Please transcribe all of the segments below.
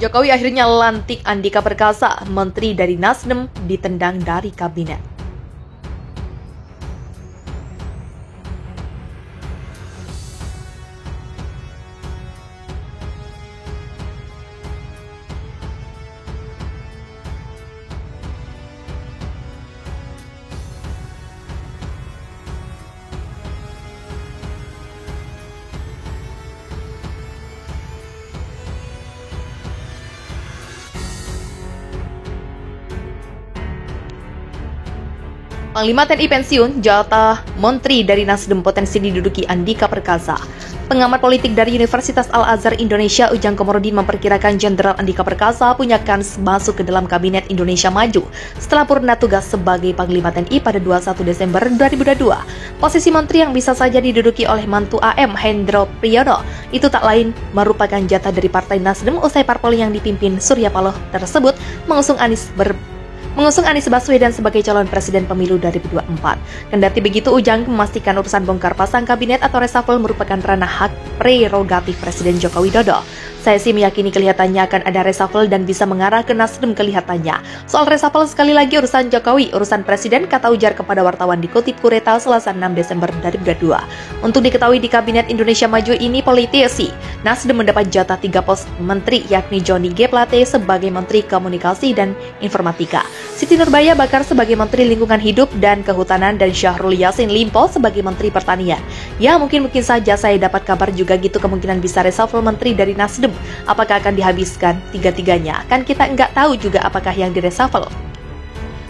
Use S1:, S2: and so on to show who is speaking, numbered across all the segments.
S1: Jokowi akhirnya lantik Andika Perkasa, menteri dari Nasdem, ditendang dari kabinet. Panglima TNI pensiun, jatah menteri dari Nasdem potensi diduduki Andika Perkasa. Pengamat politik dari Universitas Al-Azhar Indonesia, Ujang Komarudin memperkirakan Jenderal Andika Perkasa punya kans masuk ke dalam Kabinet Indonesia Maju setelah purna tugas sebagai Panglima TNI pada 21 Desember 2022. Posisi menteri yang bisa saja diduduki oleh mantu AM Hendro Priyono itu tak lain merupakan jatah dari Partai Nasdem usai parpol yang dipimpin Surya Paloh tersebut mengusung Anies Baswedan sebagai calon presiden pemilu 2024. Kendati begitu, Ujang memastikan urusan bongkar pasang kabinet atau reshuffle merupakan ranah hak prerogatif Presiden Joko Widodo. Saya sih meyakini kelihatannya akan ada reshuffle dan bisa mengarah ke Nasdem kelihatannya. Soal reshuffle sekali lagi urusan Jokowi, urusan presiden, kata ujar kepada wartawan dikutip Kureta Selasa 6 Desember 2022. Untuk diketahui di Kabinet Indonesia Maju ini politisi, Nasdem mendapat jatah 3 pos menteri yakni Johnny G. Plate sebagai Menteri Komunikasi dan Informatika, Siti Nurbaya Bakar sebagai Menteri Lingkungan Hidup dan Kehutanan, dan Syahrul Yassin Limpo sebagai Menteri Pertanian. Ya, mungkin saja saya dapat kabar juga gitu kemungkinan bisa reshuffle menteri dari Nasdem. Apakah akan dihabiskan tiga-tiganya? Kan kita nggak tahu juga apakah yang direshuffle.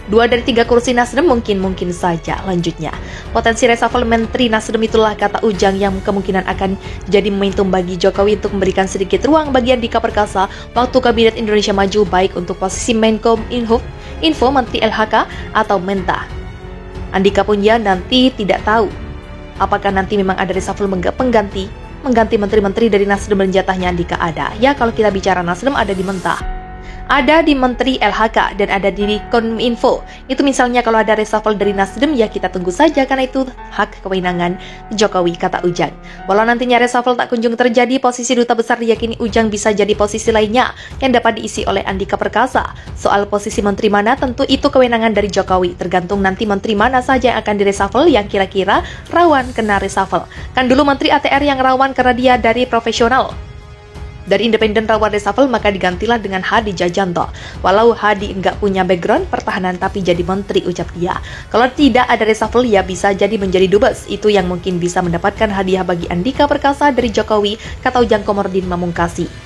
S1: 2 dari 3 kursi Nasdem mungkin saja. Lanjutnya, potensi reshuffle menteri Nasdem itulah kata Ujang yang kemungkinan akan jadi momentum bagi Jokowi untuk memberikan sedikit ruang bagi Andika Perkasa waktu Kabinet Indonesia Maju, baik untuk posisi Menkom Info, Menteri LHK, atau Mentah. Andika pun ya nanti tidak tahu apakah nanti memang ada reshuffle mengganti menteri-menteri dari Nasdem dan jatahnya Andika ada. Ya, kalau kita bicara Nasdem ada di Mentah, ada di Menteri LHK, dan ada di Kominfo. Itu misalnya kalau ada reshuffle dari Nasdem, ya kita tunggu saja karena itu hak kewenangan Jokowi, kata Ujang. Walau nantinya reshuffle tak kunjung terjadi, posisi duta besar diyakini Ujang bisa jadi posisi lainnya yang dapat diisi oleh Andika Perkasa. Soal posisi menteri mana, tentu itu kewenangan dari Jokowi. Tergantung nanti menteri mana saja yang akan direshuffle yang kira-kira rawan kena reshuffle. Kan dulu Menteri ATR yang rawan karena dia dari profesional, dari independen rawan reshuffle, maka digantilah dengan Hadi Djajanto. Walau Hadi nggak punya background pertahanan tapi jadi menteri, ucap dia. Kalau tidak ada reshuffle ya bisa jadi menjadi dubes. Itu yang mungkin bisa mendapatkan hadiah bagi Andika Perkasa dari Jokowi, kata Ujang Komarudin memungkasi.